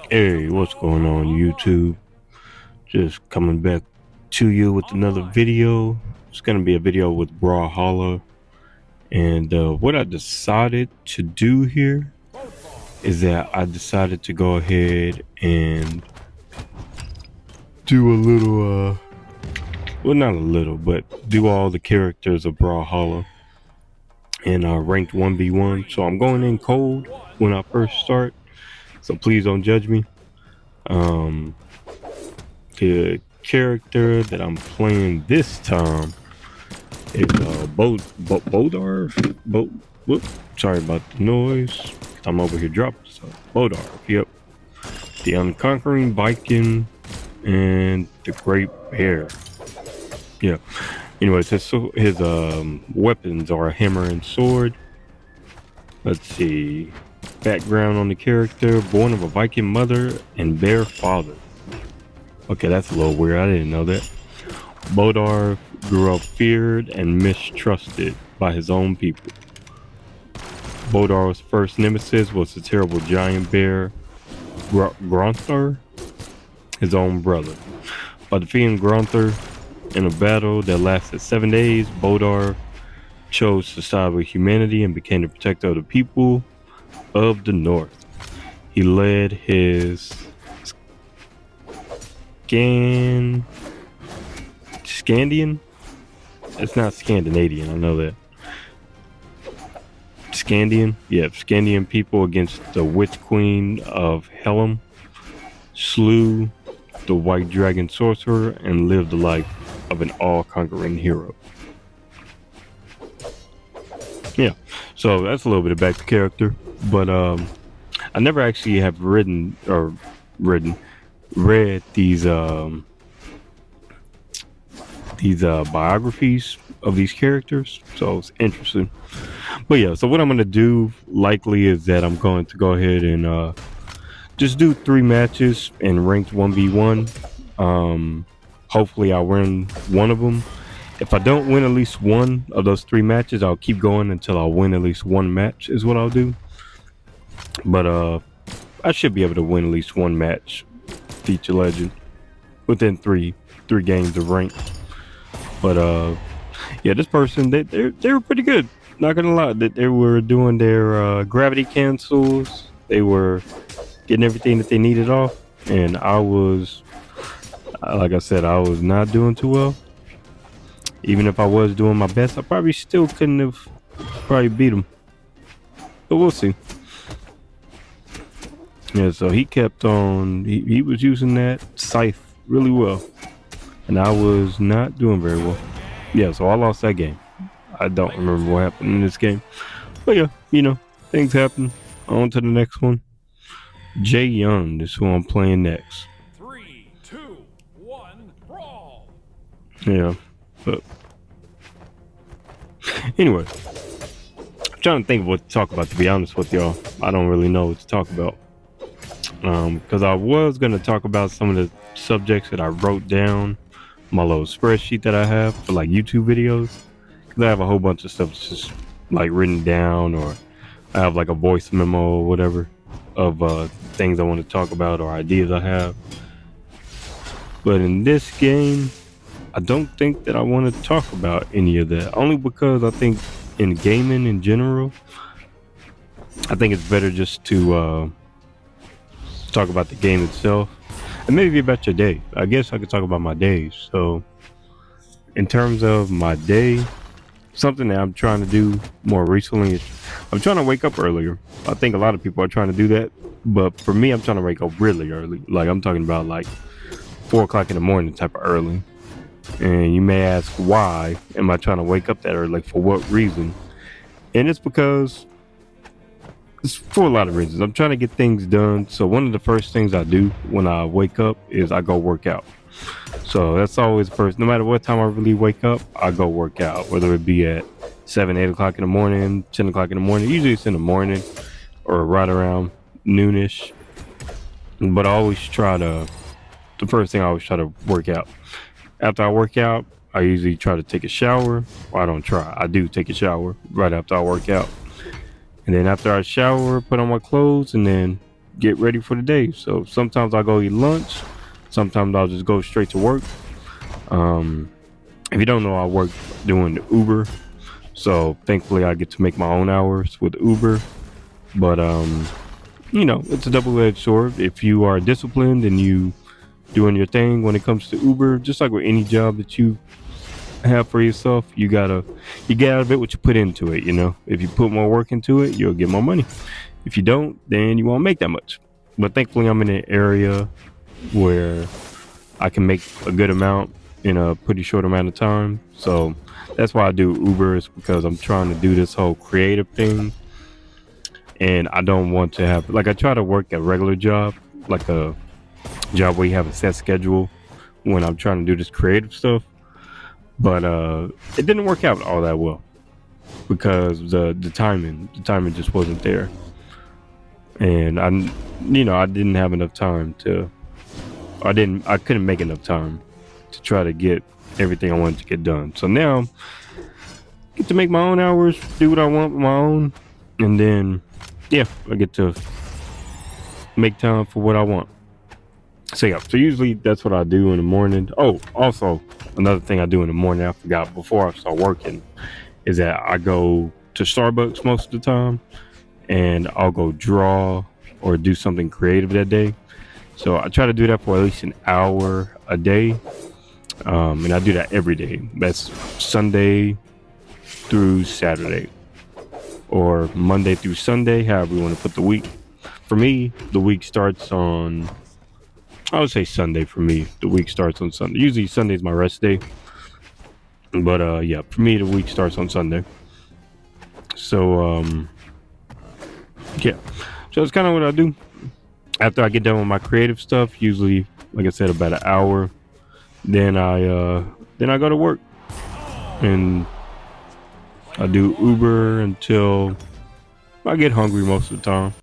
Hey, what's going on YouTube? Just coming back to you with another video. It's gonna be a video with Brawlhalla, and what I decided to do here is that I decided to go ahead and do a little, well, not a little, but do all the characters of Brawlhalla and ranked 1v1. So I'm going in cold when I first start, so please don't judge me. The character that I'm playing this time is Bödvar. Whoop, sorry about the noise. I'm over here dropping stuff. Bödvar, yep. The Unconquering Viking and the Great Bear. Yeah. Anyways, his weapons are a hammer and sword. Let's see. Background on the character: born of a Viking mother and bear father. Okay, that's a little weird. I didn't know that. Bödvar grew up feared and mistrusted by his own people. Bödvar's first nemesis was the terrible giant bear Grunthar, his own brother. By defeating Grunthar in a battle that lasted 7 days, Bödvar chose to side with humanity and became the protector of the people of the North. He led his Scandian? It's not Scandinavian, I know that. Scandian? Yeah, Scandian people against the Witch Queen of Helm, slew the White Dragon Sorcerer, and lived the life of an all-conquering hero. Yeah, so that's a little bit about the character, but I never actually have read these biographies of these characters, so it's interesting. But yeah, so what I'm gonna do likely is that I'm going to go ahead and just do 3 matches in ranked 1v1. Hopefully I'll win one of them. If I don't win at least one of those 3 matches, I'll keep going until I win at least one match is what I'll do. But I should be able to win at least one match, feature legend, within three games of rank. But yeah, this person, they were pretty good. Not gonna lie, that they were doing their gravity cancels. They were getting everything that they needed off, and I was, like I said, I was not doing too well. Even if I was doing my best, I probably still couldn't have probably beat him. But we'll see. Yeah, so he kept on. He was using that scythe really well, and I was not doing very well. Yeah, so I lost that game. I don't remember what happened in this game, but yeah, you know, things happen. On to the next one. Jay Young is who I'm playing next. 3, 2, 1, brawl! Yeah, but anyway, I'm trying to think of what to talk about. To be honest with y'all, I don't really know what to talk about. Because I was gonna talk about some of the subjects that I wrote down, my little spreadsheet that I have for like YouTube videos. Because I have a whole bunch of stuff that's just like written down, or I have like a voice memo or whatever of things I want to talk about or ideas I have. But in this game, I don't think that I want to talk about any of that. Only because I think in gaming in general, I think it's better just to talk about the game itself and maybe about your day. I guess I could talk about my days. So in terms of my day, something that I'm trying to do more recently is I'm trying to wake up earlier. I think a lot of people are trying to do that, but for me, I'm trying to wake up really early. Like I'm talking about like 4 o'clock in the morning type of early. And you may ask, why am I trying to wake up that early? Like, for what reason? And it's because it's for a lot of reasons. I'm trying to get things done. So one of the first things I do when I wake up is I go work out. So that's always first. No matter what time I really wake up, I go work out. Whether it be at 7, 8 o'clock in the morning, 10 o'clock in the morning. Usually it's in the morning or right around noonish. But I always try to, the first thing I always try to work out. After I work out, I usually try to take a shower. Well, I don't try. I do take a shower right after I work out. And then after I shower, put on my clothes, and then get ready for the day. So sometimes I'll go eat lunch. Sometimes I'll just go straight to work. Um, if you don't know, I work doing Uber. So thankfully, I get to make my own hours with Uber. But it's a double-edged sword. If you are disciplined and you doing your thing when it comes to Uber, just like with any job that you have for yourself, you get out of it what you put into it. If you put more work into it, you'll get more money. If you don't, then you won't make that much. But thankfully, I'm in an area where I can make a good amount in a pretty short amount of time. So that's why I do Uber, is because I'm trying to do this whole creative thing. And I don't want to have, like, I try to work a regular job, like a job where you have a set schedule when I'm trying to do this creative stuff. But it didn't work out all that well because the timing just wasn't there. And I didn't have enough time I couldn't make enough time to try to get everything I wanted to get done. So now I get to make my own hours, do what I want with my own, and then I get to make time for what I want. So usually that's what I do in the morning. Oh, also another thing I do in the morning I forgot before I start working is that I go to Starbucks most of the time, and I'll go draw or do something creative that day. So I try to do that for at least an hour a day. And I do that every day. That's Sunday through Saturday, or Monday through Sunday, however you want to put the week. For me, the week starts on, I would say Sunday for me. The week starts on Sunday. Usually Sunday's my rest day. But for me, the week starts on Sunday. So, So it's kind of what I do. After I get done with my creative stuff, usually, like I said, about an hour, then I go to work, and I do Uber until I get hungry most of the time.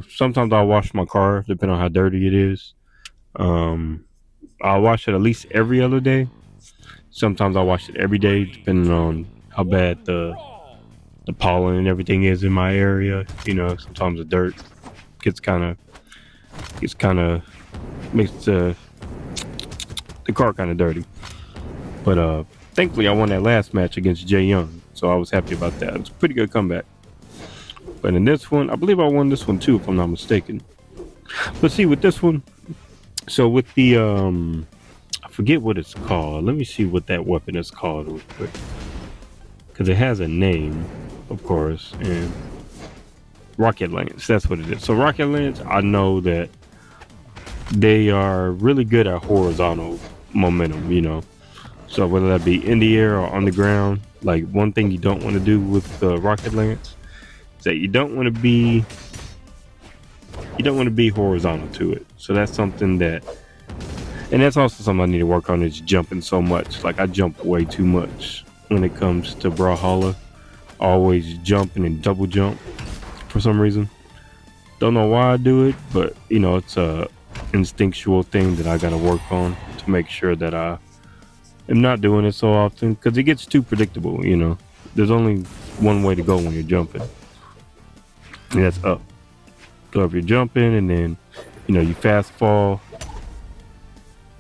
Sometimes I'll wash my car, depending on how dirty it is. I'll wash it at least every other day. Sometimes I'll wash it every day, depending on how bad the pollen and everything is in my area. Sometimes the dirt gets kind of makes the car kind of dirty. But thankfully I won that last match against Jay Young, so I was happy about that. It was a pretty good comeback. But in this one, I believe I won this one too, if I'm not mistaken. Let's see with this one. So with the I forget what it's called. Let me see what that weapon is called real quick, because it has a name, of course. And rocket lance, that's what it is. So rocket lance, I know that they are really good at horizontal momentum. So whether that be in the air or on the ground, like one thing you don't want to do with the rocket lance is that you don't want to be horizontal to it. So that's something and that's also something I need to work on, is jumping so much. Like I jump way too much when it comes to Brawlhalla. Always jumping and double jump for some reason. Don't know why I do it, but it's a instinctual thing that I gotta work on to make sure that I am not doing it so often, because it gets too predictable. There's only one way to go when you're jumping, and that's up. So if you're jumping and then you fast fall,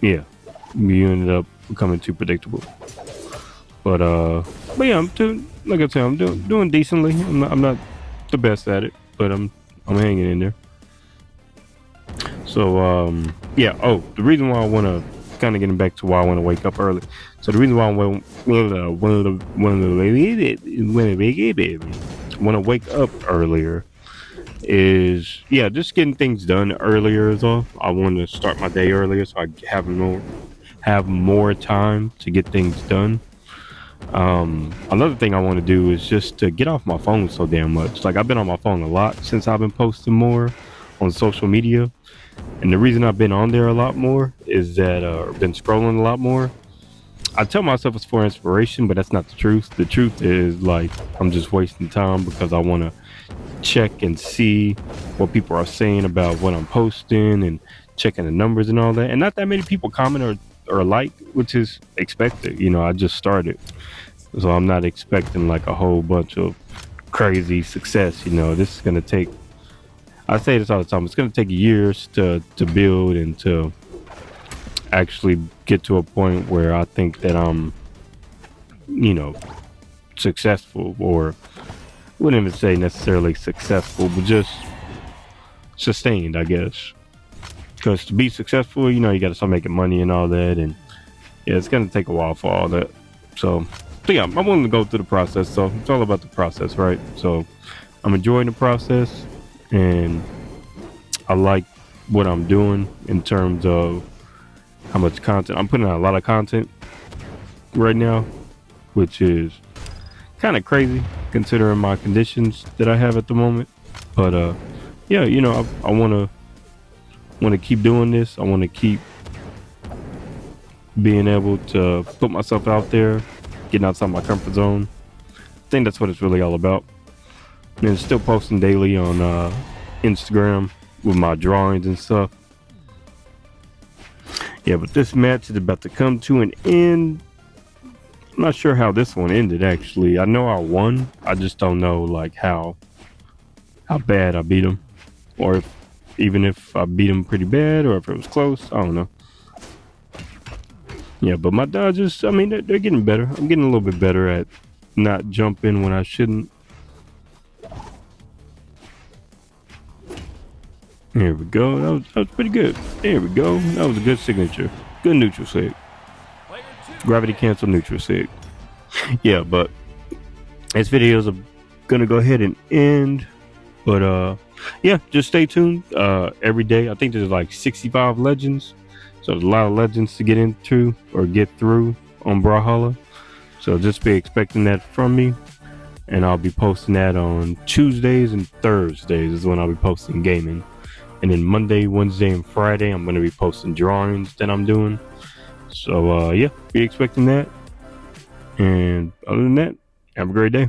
you ended up becoming too predictable. But I'm doing, like I said, I'm doing decently. I'm not the best at it, but I'm hanging in there. So the reason why I want to kind of getting back to why I want to wake up early. So the reason why I want to wake up earlier is just getting things done earlier is all. I want to start my day earlier so I have more time to get things done. Another thing I want to do is just to get off my phone so damn much. Like I've been on my phone a lot since I've been posting more on social media, and the reason I've been on there a lot more is that been scrolling a lot more. I tell myself it's for inspiration, but that's not the truth. The truth is, like, I'm just wasting time because I want to check and see what people are saying about what I'm posting and checking the numbers and all that. And not that many people comment or like, which is expected. I just started, so I'm not expecting like a whole bunch of crazy success. This is gonna take I say this all the time. It's gonna take years to build and to actually get to a point where I think that I'm, you know, successful, or wouldn't even say necessarily successful, but just sustained, I guess. Because to be successful, you know, you got to start making money and all that, and yeah, it's gonna take a while for all that. So yeah, I'm willing to go through the process. So it's all about the process, right? So I'm enjoying the process, and I like what I'm doing in terms of how much content I'm putting out. A lot of content right now, which is kind of crazy considering my conditions that I have at the moment. But yeah, you know, I want to keep doing this. I want to keep being able to put myself out there, getting outside my comfort zone. I think that's what it's really all about. And still posting daily on Instagram with my drawings and stuff. Yeah, but this match is about to come to an end. I'm not sure how this one ended, actually. I know I won. I just don't know like how bad I beat him, or if even if I beat him pretty bad, or if it was close. I don't know. Yeah, but my dodges, I mean, they're getting better. I'm getting a little bit better at not jumping when I shouldn't. There we go. That was pretty good. There we go. That was a good signature. Good neutral sig. Player 2 Gravity cancel neutral sig. Yeah, but this videos are gonna go ahead and end. But yeah, just stay tuned. Every day, I think there's like 65 legends. So there's a lot of legends to get into or get through on Brawlhalla. So just be expecting that from me. And I'll be posting that on Tuesdays and Thursdays is when I'll be posting gaming. And then Monday, Wednesday, and Friday, I'm going to be posting drawings that I'm doing. So yeah, be expecting that. And other than that, have a great day.